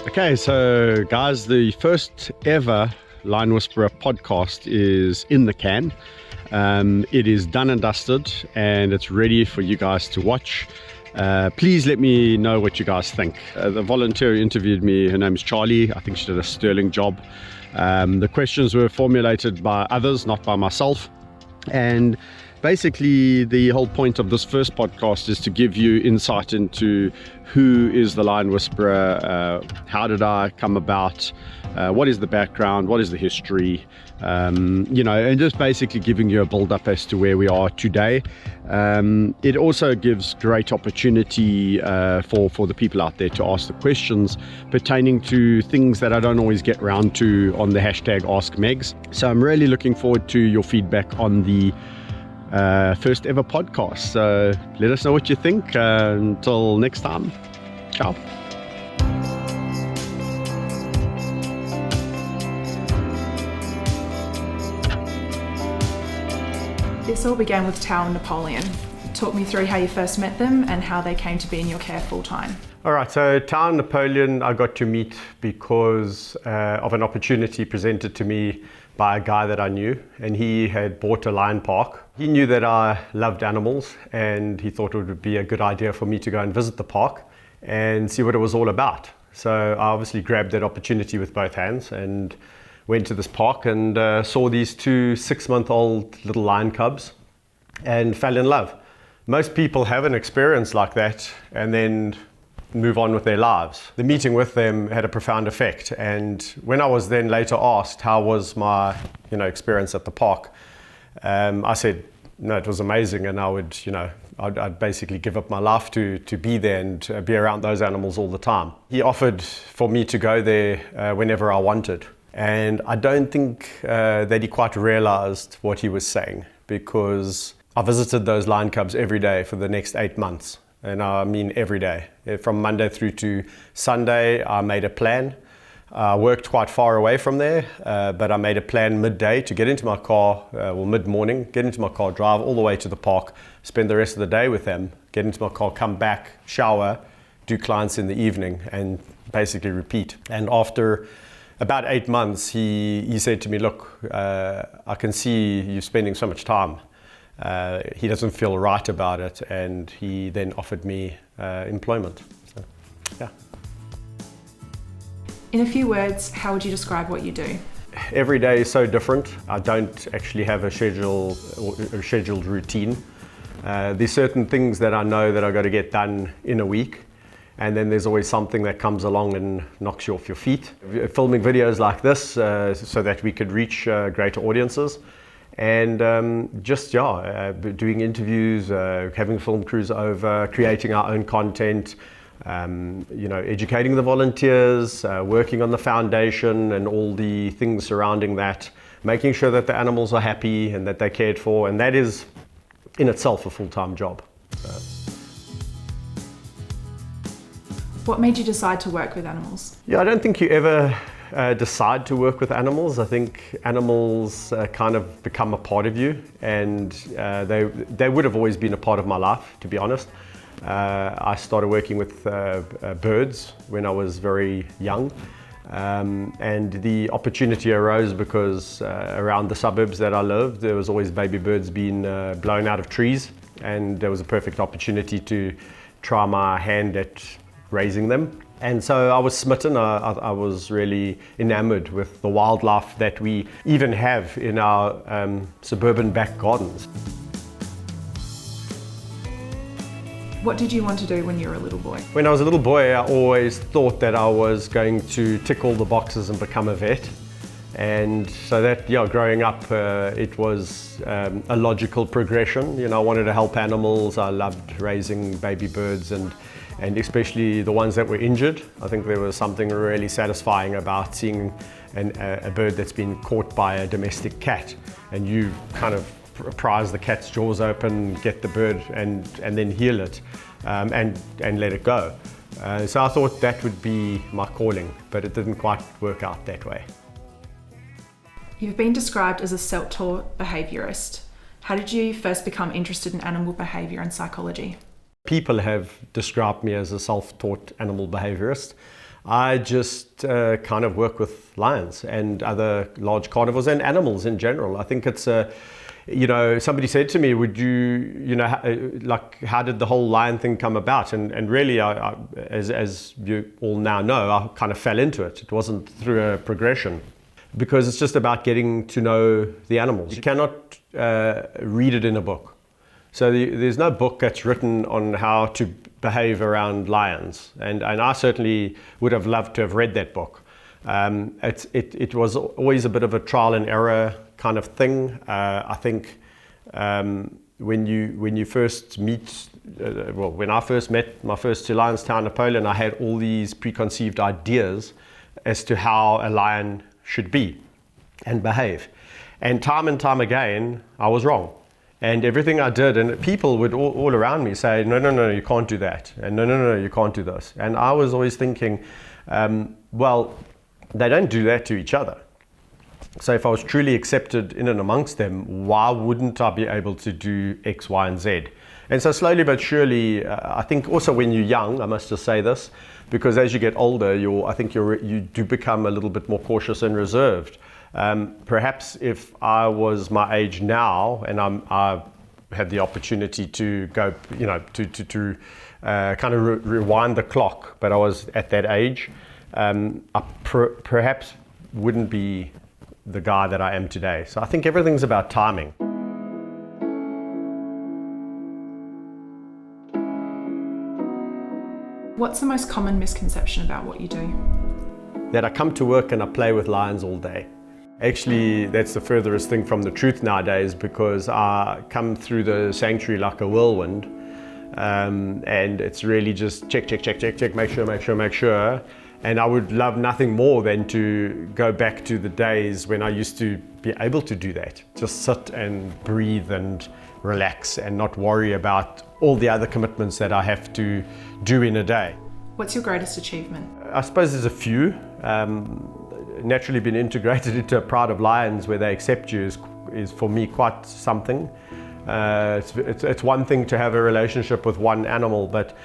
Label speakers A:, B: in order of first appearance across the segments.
A: Okay, so guys, the first ever Lion Whisperer podcast is in the can. It is done and dusted, and it's ready for you guys to watch. Please let me know what you guys think. The volunteer who interviewed me, her name's Charlie. I think she did a sterling job. The questions were formulated by others, not by myself. And basically, the whole point of this first podcast is to give you insight into who is the Lion Whisperer, how did I come about, what is the background, what is the history, and just basically giving you a build-up as to where we are today. It also gives great opportunity for the people out there to ask the questions pertaining to things that I don't always get around to on the hashtag AskMegs. So I'm really looking forward to your feedback on the first ever podcast. So let us know what you think. Until next time, ciao.
B: This all began with Tao and Napoleon. Talk me through how you first met them and how they came to be in your care full time.
A: All right, so Tao and Napoleon I got to meet because of an opportunity presented to me by a guy that I knew, and he had bought a lion park. He knew that I loved animals, and he thought it would be a good idea for me to go and visit the park and see what it was all about. So I obviously grabbed that opportunity with both hands and went to this park and saw these two 6-month-old little lion cubs and fell in love. Most people have an experience like that and then move on with their lives. The meeting with them had a profound effect, and when I was then later asked how was my experience at the park, I said no, it was amazing, and I would I'd basically give up my life to be there and be around those animals all the time. He offered for me to go there whenever I wanted, and I don't think that he quite realized what he was saying, because I visited those lion cubs every day for the next 8 months. And I mean every day. From Monday through to Sunday, I made a plan. I worked quite far away from there, but I made a plan midday to get into my car, mid-morning, get into my car, drive all the way to the park, spend the rest of the day with them, get into my car, come back, shower, do clients in the evening, and basically repeat. And after about 8 months, he said to me, look, I can see you spending so much time. He doesn't feel right about it, and he then offered me employment. So, yeah.
B: In a few words, how would you describe what you do?
A: Every day is so different. I don't actually have a scheduled routine. There's certain things that I know that I've got to get done in a week, and then there's always something that comes along and knocks you off your feet. Filming videos like this so that we could reach greater audiences. And doing interviews, having film crews over, creating our own content, educating the volunteers, working on the foundation and all the things surrounding that, making sure that the animals are happy and that they're cared for, and that is in itself a full-time job.
B: What made you decide to work with animals?
A: Yeah, I don't think you ever decide to work with animals. I think animals kind of become a part of you, and they would have always been a part of my life, to be honest. I started working with birds when I was very young, and the opportunity arose because around the suburbs that I lived, there was always baby birds being blown out of trees, and there was a perfect opportunity to try my hand at raising them. And so I was smitten. I was really enamored with the wildlife that we even have in our suburban back gardens.
B: What did you want to do when you were a little boy?
A: When I was a little boy, I always thought that I was going to tick all the boxes and become a vet. And so that, growing up, it was a logical progression. I wanted to help animals. I loved raising baby birds and especially the ones that were injured. I think there was something really satisfying about seeing a bird that's been caught by a domestic cat, and you kind of prise the cat's jaws open, get the bird and then heal it and let it go. So I thought that would be my calling, but it didn't quite work out that way.
B: You've been described as a self-taught behaviourist. How did you first become interested in animal behaviour and psychology?
A: People have described me as a self-taught animal behaviourist. I just kind of work with lions and other large carnivores and animals in general. I think it's somebody said to me, would you, how did the whole lion thing come about? And really, I, as you all now know, I kind of fell into it. It wasn't through a progression, because it's just about getting to know the animals. You cannot read it in a book. So there's no book that's written on how to behave around lions. And I certainly would have loved to have read that book. It was always a bit of a trial and error kind of thing. I think when you first meet, when I first met my first two lions, Tao and Napoleon, I had all these preconceived ideas as to how a lion should be and behave. And time again, I was wrong. And everything I did, and people would all around me say, no, you can't do that. And no, you can't do this. And I was always thinking, well, they don't do that to each other. So if I was truly accepted in and amongst them, why wouldn't I be able to do X, Y, and Z? And so slowly but surely, I think also when you're young, I must just say this, because as you get older, you do become a little bit more cautious and reserved. Perhaps if I was my age now and I had the opportunity to go, to kind of rewind the clock, but I was at that age, I perhaps wouldn't be the guy that I am today. So I think everything's about timing.
B: What's the most common misconception about what you do?
A: That I come to work and I play with lions all day. Actually, that's the furthest thing from the truth nowadays, because I come through the sanctuary like a whirlwind, and it's really just check, make sure. And I would love nothing more than to go back to the days when I used to be able to do that. Just sit and breathe and relax and not worry about all the other commitments that I have to do in a day.
B: What's your greatest achievement?
A: I suppose there's a few. Naturally being integrated into a pride of lions where they accept you is for me quite something. It's one thing to have a relationship with one animal, but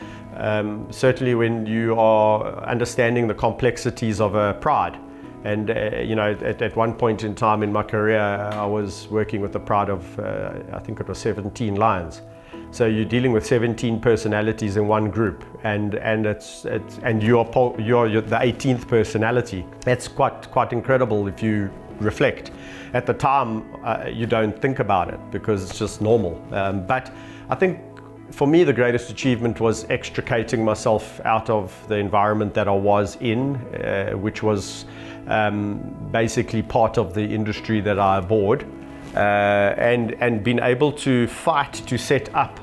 A: certainly when you are understanding the complexities of a pride. And at one point in time in my career, I was working with a pride of I think it was 17 lions. So you're dealing with 17 personalities in one group, and you're the 18th personality. That's quite incredible if you reflect. At the time, you don't think about it because it's just normal. But I think for me, the greatest achievement was extricating myself out of the environment that I was in, which was basically part of the industry that I abhorred. And being able to fight to set up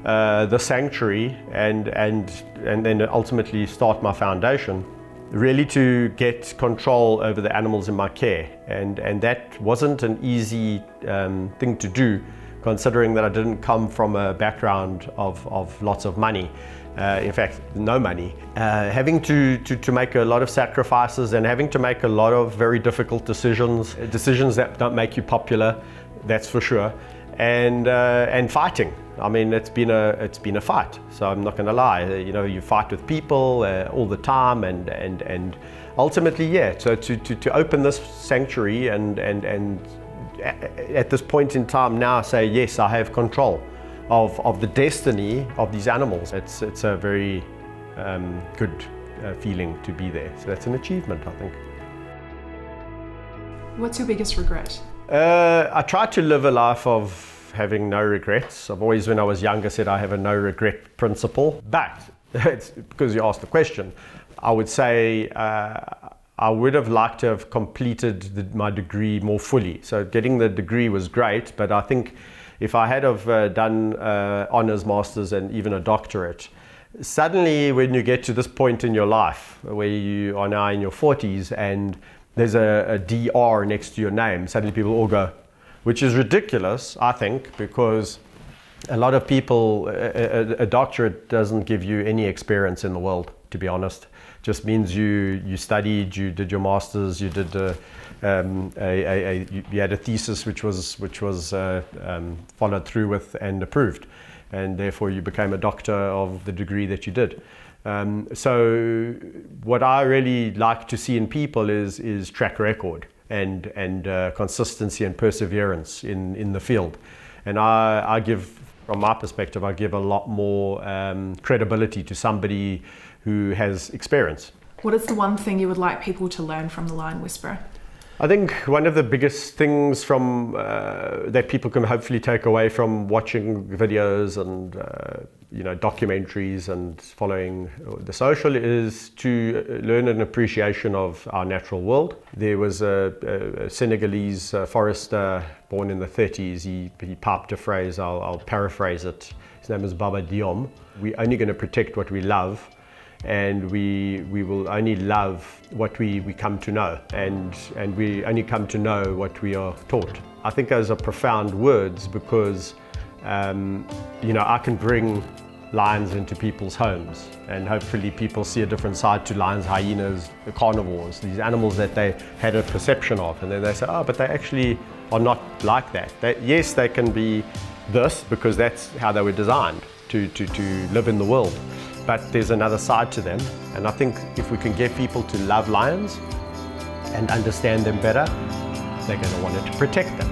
A: the sanctuary and then ultimately start my foundation, really to get control over the animals in my care. And that wasn't an easy thing to do, considering that I didn't come from a background of lots of money. In fact, no money. Having to make a lot of sacrifices and having to make a lot of very difficult decisions that don't make you popular, that's for sure. And fighting. I mean, it's been a fight. So I'm not going to lie. You fight with people all the time, and ultimately, yeah. So to open this sanctuary and at this point in time now say yes, I have control of the destiny of these animals. It's a very good feeling to be there. So that's an achievement, I think.
B: What's your biggest regret?
A: I try to live a life of having no regrets. I've always, when I was younger, said I have a no regret principle. But it's because you asked the question, I would say I would have liked to have completed my degree more fully. So getting the degree was great, but I think if I had have done honors, masters, and even a doctorate, suddenly when you get to this point in your life where you are now in your 40s and there's a DR next to your name, suddenly people all go, which is ridiculous, I think, because a lot of people, a doctorate doesn't give you any experience in the world, to be honest. Just means you studied, you did your masters, you did you had a thesis which was followed through with and approved. and therefore you became a doctor of the degree that you did. So what I really like to see in people is track record and consistency and perseverance in the field. And I give, from my perspective, I give a lot more credibility to somebody who has experience.
B: What is the one thing you would like people to learn from The Lion Whisperer?
A: I think one of the biggest things from that people can hopefully take away from watching videos and documentaries and following the social is to learn an appreciation of our natural world. There was a Senegalese forester born in the 30s. He piped a phrase, I'll paraphrase it. His name is Baba Diom. We're only going to protect what we love, and we will only love what we come to know, and we only come to know what we are taught. I think those are profound words because I can bring lions into people's homes, and hopefully people see a different side to lions, hyenas, the carnivores, these animals that they had a perception of, and then they say, oh, but they actually are not like that. Yes, they can be this because that's how they were designed to live in the world. But there's another side to them, and I think if we can get people to love lions and understand them better, they're going to want to protect them.